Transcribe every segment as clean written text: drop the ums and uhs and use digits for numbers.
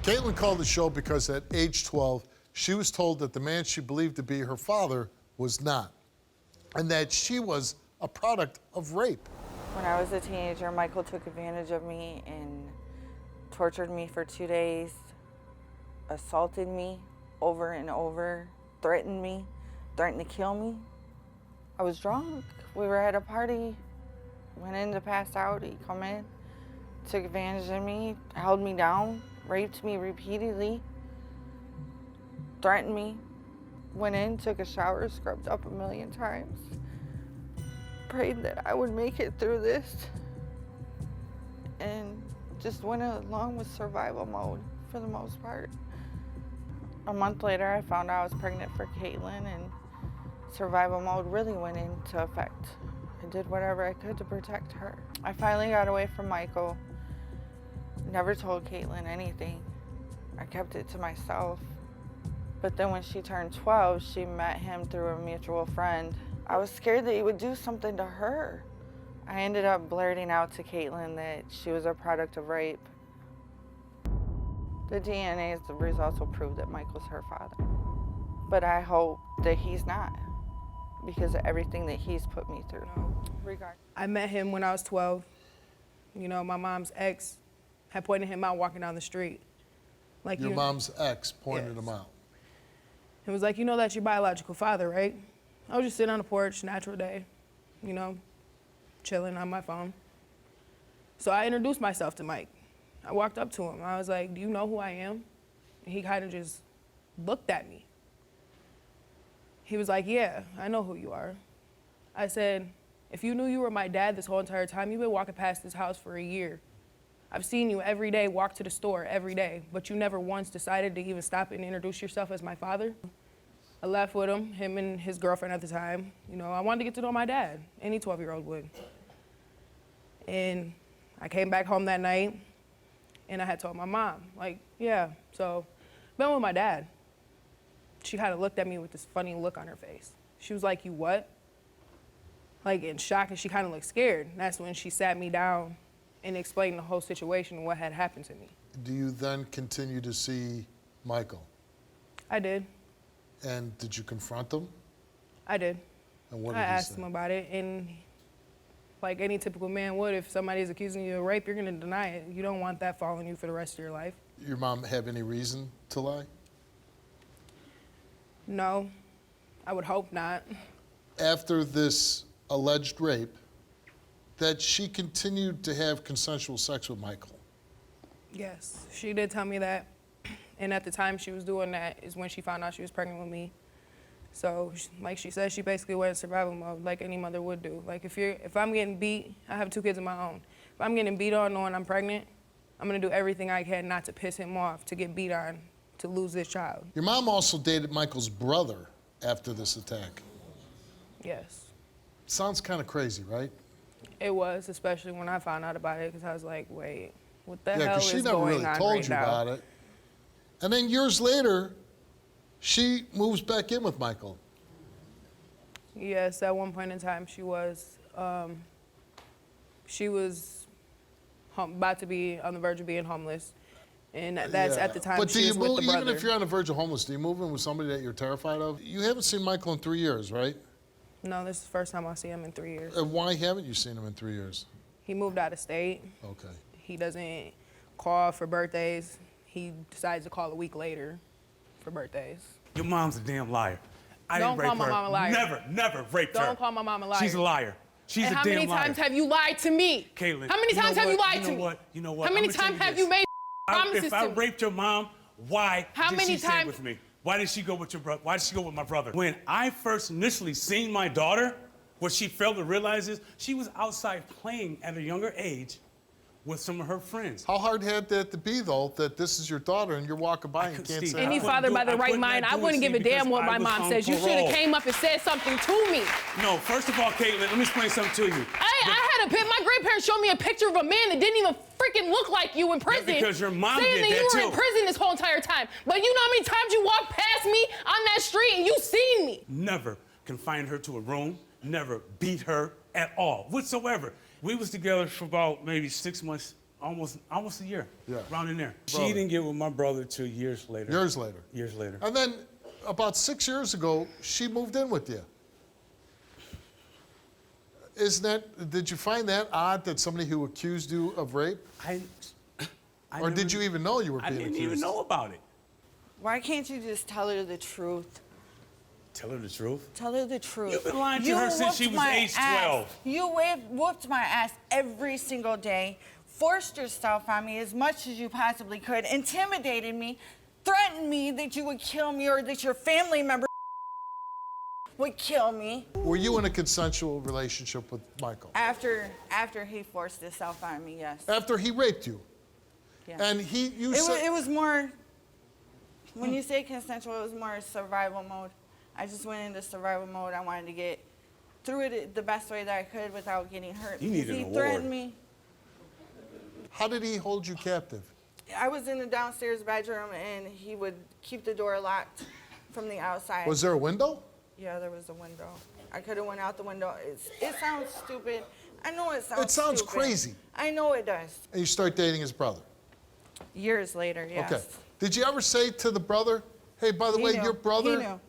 Katelynn called the show because at age 12, she was told that the man she believed to be her father was not, and that she was a product of rape. When I was a teenager, Michael took advantage of me and tortured me for 2 days, assaulted me over and over, threatened to kill me. I was drunk. We were at a party, went in to pass out. He come in, took advantage of me, held me down, raped me repeatedly, threatened me, went in, took a shower, scrubbed up 1,000,000 times, prayed that I would make it through this, and just went along with survival mode for the most part. A month later, I found out I was pregnant for Katelynn, and survival mode really went into effect. I did whatever I could to protect her. I finally got away from Michael. Never told Katelynn anything. I kept it to myself. But then when she turned 12, she met him through a mutual friend. I was scared that he would do something to her. I ended up blurting out to Katelynn that she was a product of rape. The DNA results will prove that Michael's her father. But I hope that he's not, because of everything that he's put me through. I met him when I was 12. You know, my mom's ex had pointed him out walking down the street. Like, Your mom's ex pointed him out. It was like, you know that's your biological father, right? I was just sitting on the porch, natural day, you know, chilling on my phone. So I introduced myself to Mike. I walked up to him. I was like, do you know who I am? And he kind of just looked at me. He was like, yeah, I know who you are. I said, if you knew you were my dad this whole entire time, you've been walking past this house for a year. I've seen you every day walk to the store every day, but you never once decided to even stop and introduce yourself as my father. I left with him and his girlfriend at the time. You know, I wanted to get to know my dad. Any 12-year-old would. And I came back home that night, and I had told my mom, like, yeah, so been with my dad. She kind of looked at me with this funny look on her face. She was like, you what? Like in shock, and she kind of looked scared. And that's when she sat me down and explained the whole situation and what had happened to me. Do you then continue to see Michael? I did. And did you confront him? I did. And what did he say? I asked him about it, and like any typical man would, if somebody's accusing you of rape, you're gonna deny it. You don't want that following you for the rest of your life. Your mom have any reason to lie? No, I would hope not. After this alleged rape, that she continued to have consensual sex with Michael. Yes, she did tell me that. And at the time she was doing that is when she found out she was pregnant with me. So, like she said, she basically went in survival mode like any mother would do. Like if I'm getting beat, I have 2 kids of my own. If I'm getting beat on knowing I'm pregnant, I'm gonna do everything I can not to piss him off, to get beat on, to lose this child. Your mom also dated Michael's brother after this attack. Yes. Sounds kind of crazy, right? It was, especially when I found out about it, because I was like, wait, what the hell is going on right now? Yeah, because she never really told you about it. And then years later, she moves back in with Michael. Yes, at one point in time she was. She was about to be on the verge of being homeless. And that's at the time but she was with the brother. Even if you're on the verge of homeless, do you move in with somebody that you're terrified of? You haven't seen Michael in 3 years, right? No, this is the first time I see him in 3 years. And why haven't you seen him in 3 years? He moved out of state. Okay. He doesn't call for birthdays. He decides to call a week later for birthdays. Your mom's a damn liar. I Don't didn't rape call my her. mom a liar. Never raped her. Don't call my mom a liar. She's a liar. She's and a how damn many liar. times have you lied to me? Katelynn, How many times have you lied to me? You know what? How many times have you made promises to me? If I raped your mom, why did she stay times? with me? Why did she go with your brother? Why did she go with my brother? When I first initially seen my daughter, what she failed to realize is she was outside playing at a younger age with some of her friends. How hard had that to be, though, that this is your daughter and you're walking by and can't say Any hi? father by the right mind, I wouldn't give a damn what my mom says. You should have came up and said something to me. No, first of all, Katelynn, let me explain something to you. My grandparents showed me a picture of a man that didn't even freaking look like you in prison. Yeah, because your mom saying did that that you too. were in prison this whole entire time. But you know how many times you walked past me on that street and you seen me? Never confined her to a room, never beat her at all, whatsoever. We was together for about maybe 6 months almost a year. Yeah. Around in there. Brother. She didn't get with my brother till years later. Years later. Years later. And then about 6 years ago, she moved in with you. Did you find that odd that somebody who accused you of rape? Or did you even know you were being accused? I didn't even know about it. Why can't you just tell her the truth? Tell her the truth? Tell her the truth. You've been lying to her since she was age 12. You whooped my ass every single day, forced yourself on me as much as you possibly could, intimidated me, threatened me that you would kill me or that your family member would kill me. Were you in a consensual relationship with Michael? After he forced himself on me, yes. After he raped you? Yeah. And It was more, when you say consensual, it was more survival mode. I just went into survival mode. I wanted to get through it the best way that I could without getting hurt. You need an He award. threatened me. How did he hold you captive? I was in the downstairs bedroom, and he would keep the door locked from the outside. Was there a window? Yeah, there was a window. I could have went out the window. It sounds stupid. I know it sounds It sounds stupid. crazy. I know it does. And you start dating his brother? Years later, yes. Okay. Did you ever say to the brother, hey, by the He way, knew. your brother? He knew.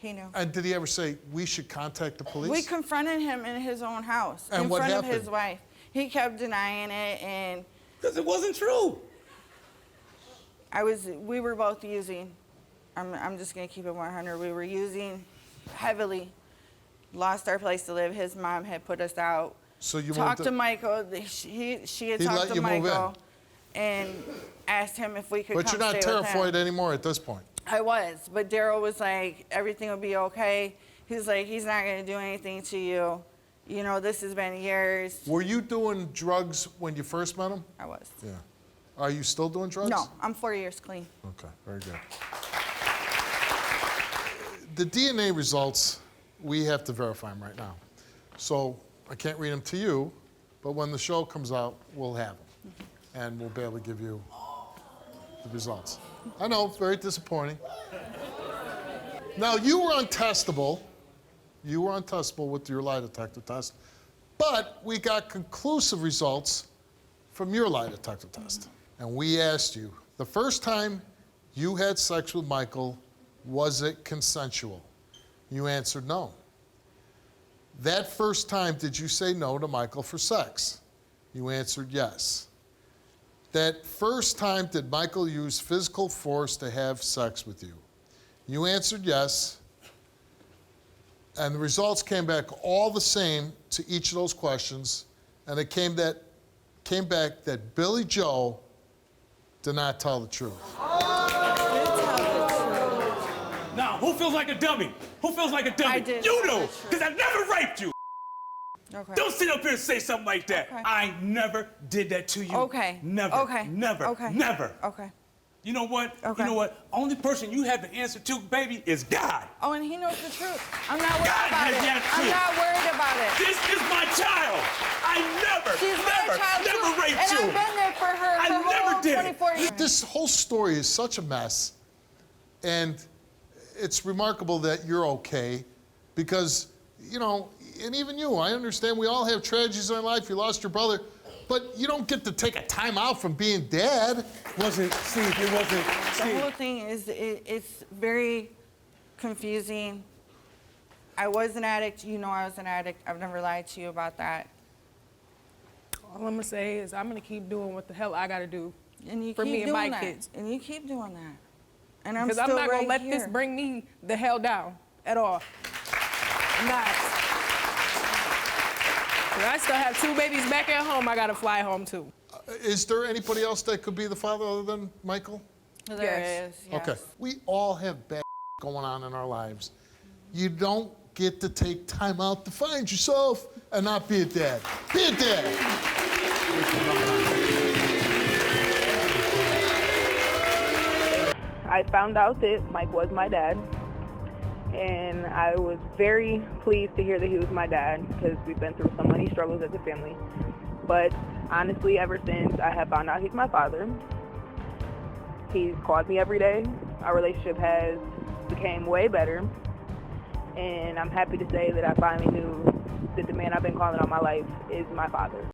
He knew. And did he ever say, we should contact the police? We confronted him in his own house, And in what front of happened? his wife. He kept denying it, and Because it wasn't true. we were both using. I'm just gonna keep it 100. We were using heavily. Lost our place to live. His mom had put us out. So you talked moved to in? Michael. She had He talked let to you move in? Michael and asked him if we could But come you're not stay with him. terrified anymore at this point. I was, but Daryl was like, everything will be okay. He was like, he's not gonna do anything to you. You know, this has been years. Were you doing drugs when you first met him? I was. Yeah. Are you still doing drugs? No, I'm 4 years clean. Okay, very good. The DNA results, we have to verify them right now. So I can't read them to you, but when the show comes out, we'll have them. And we'll be able to give you the results. I know, very disappointing. Now, you were untestable. You were untestable with your lie detector test, but we got conclusive results from your lie detector test. And we asked you, the first time you had sex with Michael, was it consensual? You answered no. That first time, did you say no to Michael for sex? You answered yes. That first time, did Michael use physical force to have sex with you? You answered yes. And the results came back all the same to each of those questions. And it came back that Billy Joe did not tell the truth. Now, who feels like a dummy? Who feels like a dummy? I did. You do, That's true. because I never raped you. Okay. Don't sit up here and say something like that. Okay. I never did that to you. Okay. Never. Okay. Never. Okay. Never. Okay. You know what? Okay. You know what? Only person you have the answer to, baby, is God. Oh, and he knows the truth. I'm not worried God about has it. that I'm truth. not worried about it. This is my child. I never, She's my child never too, raped and you. I've been there for her I her never whole did. 24 years. This whole story is such a mess, and it's remarkable that you're okay, because, you know, and even you, I understand we all have tragedies in our life. You lost your brother, but you don't get to take a time out from being dad. It wasn't. The whole thing is, it's very confusing. I was an addict. You know I was an addict. I've never lied to you about that. All I'm gonna say is I'm gonna keep doing what the hell I gotta do And you for keep me and doing my that. kids. And you keep doing that. And I'm Because still I'm not gonna right let here. this bring me the hell down at all. I'm not. 'Cause I still have 2 babies back at home I gotta fly home to. Is there anybody else that could be the father other than Michael? There Yes. is, yes. Okay. We all have bad going on in our lives. You don't get to take time out to find yourself and not be a dad. Be a dad. I found out that Mike was my dad, and I was very pleased to hear that he was my dad because we've been through so many struggles as a family. But honestly, ever since I have found out he's my father, he's called me every day. Our relationship has became way better, and I'm happy to say that I finally knew that the man I've been calling all my life is my father.